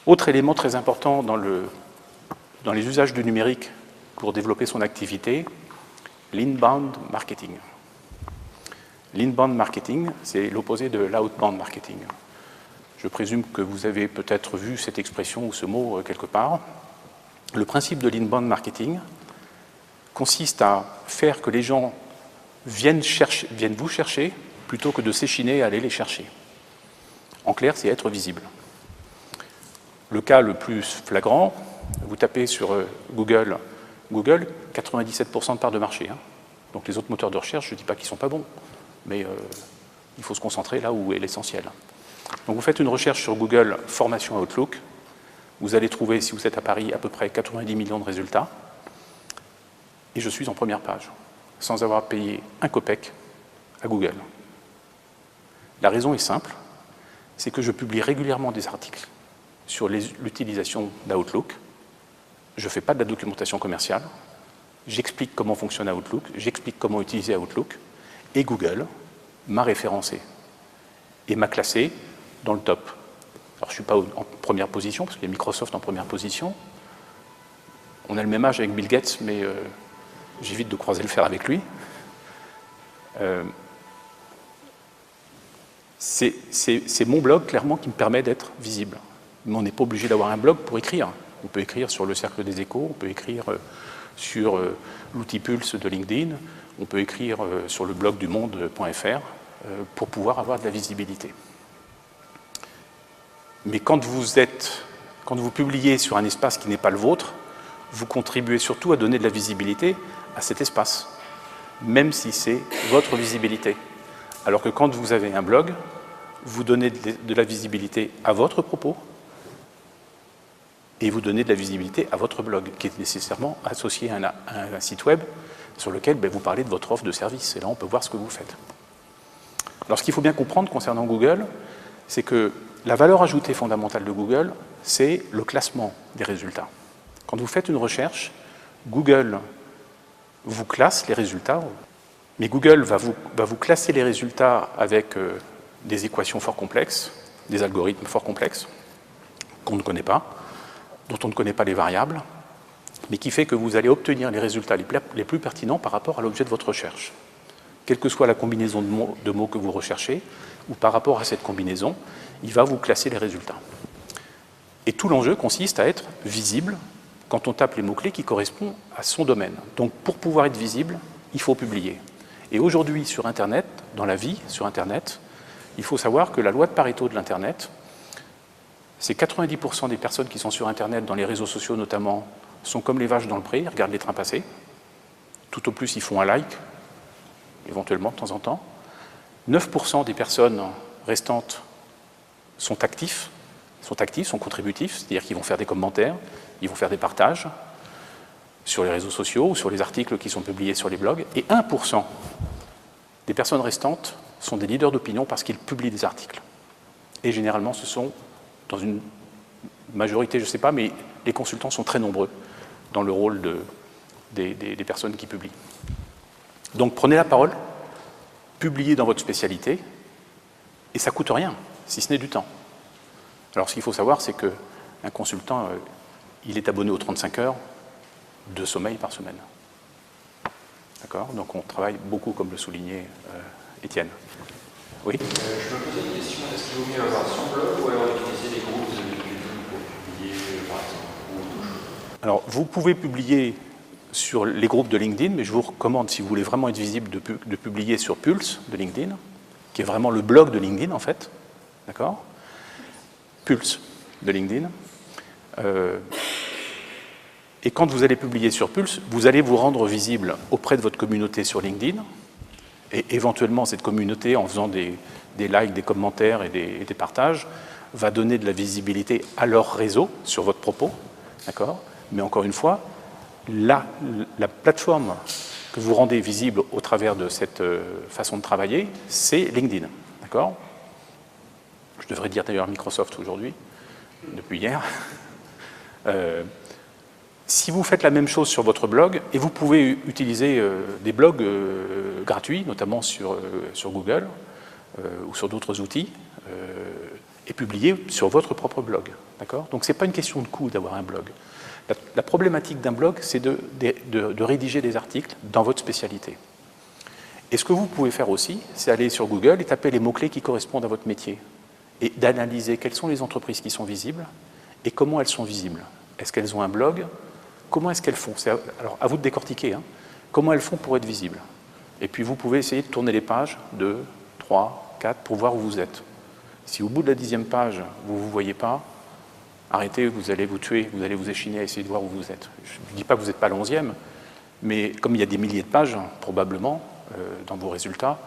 Autre élément très important dans les usages du numérique pour développer son activité, l'inbound marketing. L'inbound marketing, c'est l'opposé de l'outbound marketing. Je présume que vous avez peut-être vu cette expression ou ce mot quelque part. Le principe de l'inbound marketing consiste à faire que les gens viennent vous chercher plutôt que de s'échiner à aller les chercher. En clair, c'est être visible. Le cas le plus flagrant, vous tapez sur Google, 97% de part de marché. Donc les autres moteurs de recherche, je ne dis pas qu'ils ne sont pas bons, mais il faut se concentrer là où est l'essentiel. Donc vous faites une recherche sur Google formation Outlook, vous allez trouver, si vous êtes à Paris, à peu près 90 millions de résultats, et je suis en première page, sans avoir payé un copec à Google. La raison est simple, c'est que je publie régulièrement des articles sur l'utilisation d'Outlook. Je ne fais pas de la documentation commerciale, j'explique comment fonctionne Outlook, j'explique comment utiliser Outlook, et Google m'a référencé et m'a classé dans le top. Alors je ne suis pas en première position, parce qu'il y a Microsoft en première position. On a le même âge avec Bill Gates, mais j'évite de croiser le fer avec lui. C'est mon blog, clairement, qui me permet d'être visible. Mais on n'est pas obligé d'avoir un blog pour écrire. On peut écrire sur le Cercle des Échos, on peut écrire sur l'outil Pulse de LinkedIn, on peut écrire sur le blog du monde.fr pour pouvoir avoir de la visibilité. Mais quand vous publiez sur un espace qui n'est pas le vôtre, vous contribuez surtout à donner de la visibilité à cet espace, même si c'est votre visibilité. Alors que quand vous avez un blog, vous donnez de la visibilité à votre propos et vous donnez de la visibilité à votre blog, qui est nécessairement associé à un site web sur lequel vous parlez de votre offre de service. Et là, on peut voir ce que vous faites. Alors, ce qu'il faut bien comprendre concernant Google, c'est que la valeur ajoutée fondamentale de Google, c'est le classement des résultats. Quand vous faites une recherche, Google vous classe les résultats, mais Google va vous classer les résultats avec des équations fort complexes, des algorithmes fort complexes, qu'on ne connaît pas, dont on ne connaît pas les variables, mais qui fait que vous allez obtenir les résultats les plus pertinents par rapport à l'objet de votre recherche. Quelle que soit la combinaison de mots que vous recherchez, ou par rapport à cette combinaison, il va vous classer les résultats. Et tout l'enjeu consiste à être visible quand on tape les mots-clés qui correspondent à son domaine. Donc pour pouvoir être visible, il faut publier. Et aujourd'hui, sur Internet, dans la vie, sur Internet, il faut savoir que la loi de Pareto de l'Internet, c'est 90% des personnes qui sont sur Internet, dans les réseaux sociaux notamment, sont comme les vaches dans le pré, ils regardent les trains passer. Tout au plus, ils font un like, éventuellement, de temps en temps. 9% des personnes restantes sont actifs, sont contributifs, c'est-à-dire qu'ils vont faire des commentaires, ils vont faire des partages sur les réseaux sociaux ou sur les articles qui sont publiés sur les blogs. Et 1% des personnes restantes sont des leaders d'opinion parce qu'ils publient des articles. Et généralement, ce sont, dans une majorité, je ne sais pas, mais les consultants sont très nombreux dans le rôle des personnes qui publient. Donc prenez la parole, publiez dans votre spécialité, et ça ne coûte rien, si ce n'est du temps. Alors ce qu'il faut savoir, c'est qu'un consultant, il est abonné aux 35 heures de sommeil par semaine. D'accord ? Donc on travaille beaucoup, comme le soulignait Étienne. Oui ? Je me posais une question, est-ce qu'il vaut mieux avoir son blog ou alors utiliser les groupes de LinkedIn pour publier, par exemple, ou autre chose ? Alors, vous pouvez publier sur les groupes de LinkedIn, mais je vous recommande, si vous voulez vraiment être visible, de publier sur Pulse de LinkedIn, qui est vraiment le blog de LinkedIn, en fait. D'accord ? Pulse de LinkedIn. Et quand vous allez publier sur Pulse, vous allez vous rendre visible auprès de votre communauté sur LinkedIn, et éventuellement, cette communauté, en faisant des likes, des commentaires et des partages, va donner de la visibilité à leur réseau sur votre propos. D'accord ? Mais encore une fois, la plateforme que vous rendez visible au travers de cette façon de travailler, c'est LinkedIn. D'accord ? Je devrais dire d'ailleurs Microsoft aujourd'hui, depuis hier. Si vous faites la même chose sur votre blog, et vous pouvez utiliser des blogs gratuits, notamment sur Google ou sur d'autres outils, et publier sur votre propre blog. Donc ce n'est pas une question de coût d'avoir un blog. La problématique d'un blog, c'est de rédiger des articles dans votre spécialité. Et ce que vous pouvez faire aussi, c'est aller sur Google et taper les mots-clés qui correspondent à votre métier, et d'analyser quelles sont les entreprises qui sont visibles et comment elles sont visibles. Est-ce qu'elles ont un blog? Comment est-ce qu'elles font? Alors, à vous de décortiquer. Comment elles font pour être visibles? Et puis, vous pouvez essayer de tourner les pages 2, 3, 4 pour voir où vous êtes. Si au bout de la 10e page, vous ne vous voyez pas, arrêtez, vous allez vous tuer, vous allez vous échiner à essayer de voir où vous êtes. Je ne dis pas que vous n'êtes pas à la 11e, mais comme il y a des milliers de pages, probablement, dans vos résultats,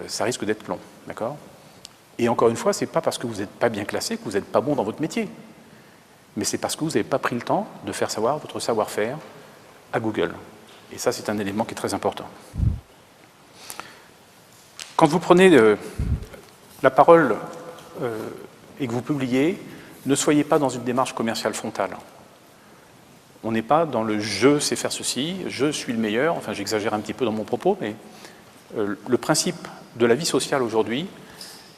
ça risque d'être long. D'accord? Et encore une fois, ce n'est pas parce que vous n'êtes pas bien classé que vous n'êtes pas bon dans votre métier. Mais c'est parce que vous n'avez pas pris le temps de faire savoir votre savoir-faire à Google. Et ça, c'est un élément qui est très important. Quand vous prenez la parole et que vous publiez, ne soyez pas dans une démarche commerciale frontale. On n'est pas dans le « je sais faire ceci »,« je suis le meilleur », enfin j'exagère un petit peu dans mon propos, mais le principe de la vie sociale aujourd'hui,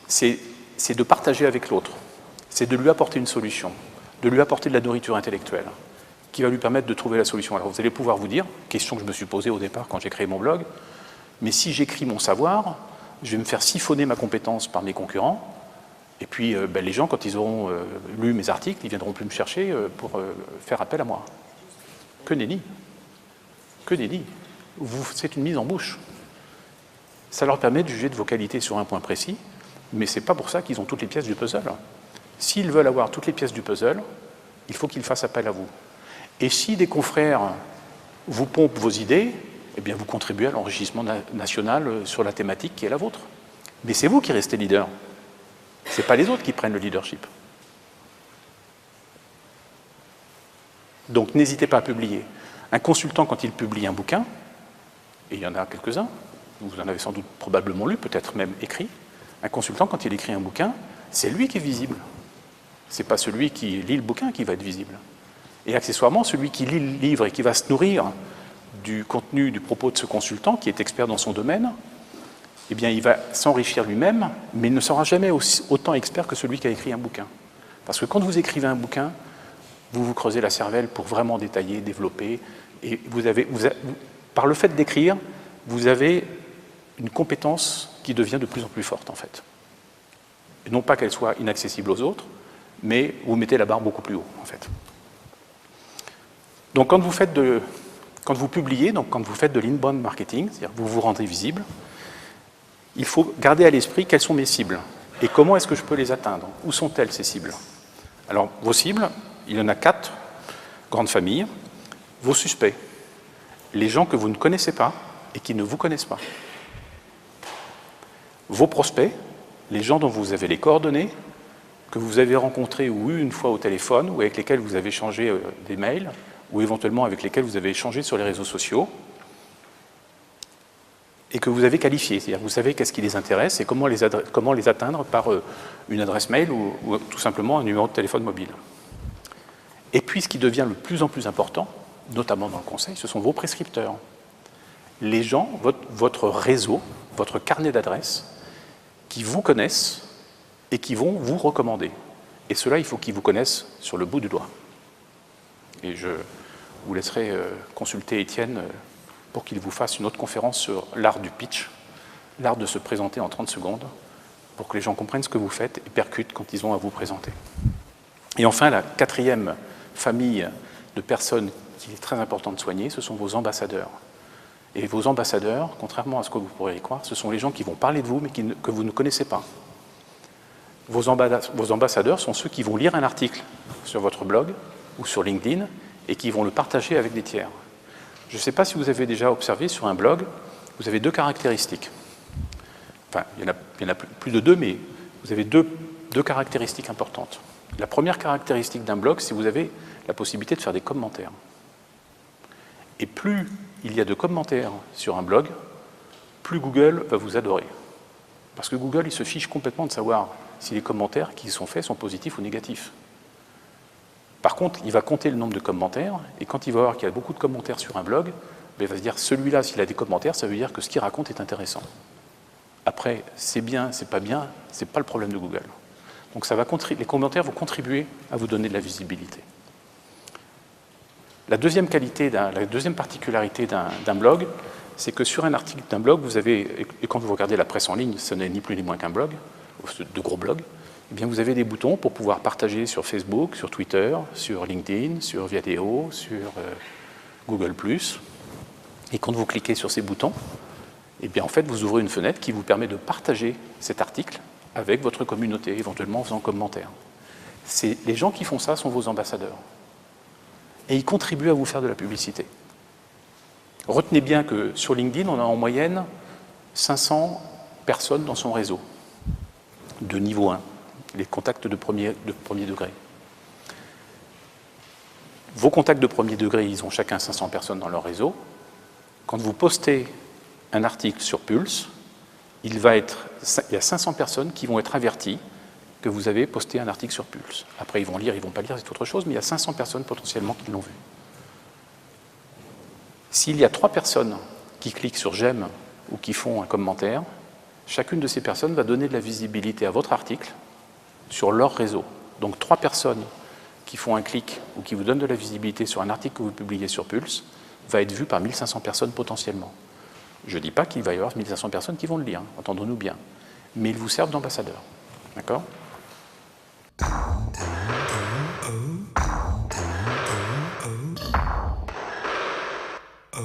c'est de partager avec l'autre, c'est de lui apporter une solution, de lui apporter de la nourriture intellectuelle qui va lui permettre de trouver la solution. Alors vous allez pouvoir vous dire, question que je me suis posée au départ quand j'ai créé mon blog, mais si j'écris mon savoir, je vais me faire siphonner ma compétence par mes concurrents, et puis les gens, quand ils auront lu mes articles, ils ne viendront plus me chercher pour faire appel à moi. Que nenni. Que nenni. C'est une mise en bouche. Ça leur permet de juger de vos qualités sur un point précis, mais ce n'est pas pour ça qu'ils ont toutes les pièces du puzzle. S'ils veulent avoir toutes les pièces du puzzle, il faut qu'ils fassent appel à vous. Et si des confrères vous pompent vos idées, eh bien vous contribuez à l'enrichissement national sur la thématique qui est la vôtre. Mais c'est vous qui restez leader. Ce n'est pas les autres qui prennent le leadership. Donc n'hésitez pas à publier. Un consultant, quand il publie un bouquin, et il y en a quelques-uns, vous en avez sans doute probablement lu, peut-être même écrit, un consultant, quand il écrit un bouquin, c'est lui qui est visible. Ce n'est pas celui qui lit le bouquin qui va être visible. Et accessoirement, celui qui lit le livre et qui va se nourrir du contenu, du propos de ce consultant, qui est expert dans son domaine, eh bien, il va s'enrichir lui-même, mais il ne sera jamais autant expert que celui qui a écrit un bouquin. Parce que quand vous écrivez un bouquin, vous vous creusez la cervelle pour vraiment détailler, développer, et par le fait d'écrire, vous avez une compétence qui devient de plus en plus forte, en fait. Et non pas qu'elle soit inaccessible aux autres, mais vous mettez la barre beaucoup plus haut, en fait. Donc, quand vous publiez, donc quand vous faites de l'inbound marketing, c'est-à-dire que vous vous rendez visible, il faut garder à l'esprit quelles sont mes cibles et comment est-ce que je peux les atteindre. Où sont-elles, ces cibles? Alors, vos cibles, il y en a 4 grandes familles. Vos suspects, les gens que vous ne connaissez pas et qui ne vous connaissent pas. Vos prospects, les gens dont vous avez les coordonnées, que vous avez rencontrés ou eu une fois au téléphone, ou avec lesquels vous avez échangé des mails, ou éventuellement avec lesquels vous avez échangé sur les réseaux sociaux, et que vous avez qualifiés, c'est-à-dire que vous savez qu'est-ce qui les intéresse et comment les atteindre par une adresse mail ou tout simplement un numéro de téléphone mobile. Et puis ce qui devient le plus en plus important, notamment dans le conseil, ce sont vos prescripteurs. Les gens, votre réseau, votre carnet d'adresses, qui vous connaissent et qui vont vous recommander. Et cela, il faut qu'ils vous connaissent sur le bout du doigt. Et je vous laisserai consulter Étienne pour qu'il vous fasse une autre conférence sur l'art du pitch, l'art de se présenter en 30 secondes, pour que les gens comprennent ce que vous faites et percutent quand ils ont à vous présenter. Et enfin, la 4e famille de personnes qu'il est très important de soigner, ce sont vos ambassadeurs. Et vos ambassadeurs, contrairement à ce que vous pourriez y croire, ce sont les gens qui vont parler de vous, mais que vous ne connaissez pas. Vos ambassadeurs sont ceux qui vont lire un article sur votre blog ou sur LinkedIn et qui vont le partager avec des tiers. Je ne sais pas si vous avez déjà observé sur un blog, vous avez 2 caractéristiques. Enfin, il y en a plus de 2, mais vous avez deux caractéristiques importantes. La première caractéristique d'un blog, c'est que vous avez la possibilité de faire des commentaires. Et plus il y a de commentaires sur un blog, plus Google va vous adorer. Parce que Google, il se fiche complètement de savoir si les commentaires qui sont faits sont positifs ou négatifs. Par contre, il va compter le nombre de commentaires, et quand il va voir qu'il y a beaucoup de commentaires sur un blog, il va se dire, celui-là, s'il a des commentaires, ça veut dire que ce qu'il raconte est intéressant. Après, c'est bien, c'est pas bien, c'est pas le problème de Google. Donc les commentaires vont contribuer à vous donner de la visibilité. La deuxième particularité d'un blog, c'est que sur un article d'un blog, vous avez, et quand vous regardez la presse en ligne, ce n'est ni plus ni moins qu'un blog, de gros blogs, eh bien vous avez des boutons pour pouvoir partager sur Facebook, sur Twitter, sur LinkedIn, sur Viadeo, sur Google+. Et quand vous cliquez sur ces boutons, eh bien en fait vous ouvrez une fenêtre qui vous permet de partager cet article avec votre communauté, éventuellement en faisant commentaire. Les gens qui font ça sont vos ambassadeurs. Et ils contribuent à vous faire de la publicité. Retenez bien que sur LinkedIn, on a en moyenne 500 personnes dans son réseau, de niveau 1, les contacts de premier degré. Vos contacts de premier degré, ils ont chacun 500 personnes dans leur réseau. Quand vous postez un article sur Pulse, il y a 500 personnes qui vont être averties que vous avez posté un article sur Pulse. Après, ils vont lire, ils ne vont pas lire, c'est autre chose, mais il y a 500 personnes potentiellement qui l'ont vu. S'il y a 3 personnes qui cliquent sur « j'aime » ou qui font un commentaire, chacune de ces personnes va donner de la visibilité à votre article sur leur réseau. Donc 3 personnes qui font un clic ou qui vous donnent de la visibilité sur un article que vous publiez sur Pulse va être vu par 1500 personnes potentiellement. Je ne dis pas qu'il va y avoir 1500 personnes qui vont le lire, entendons-nous bien, mais ils vous servent d'ambassadeur. D'accord ? Oh.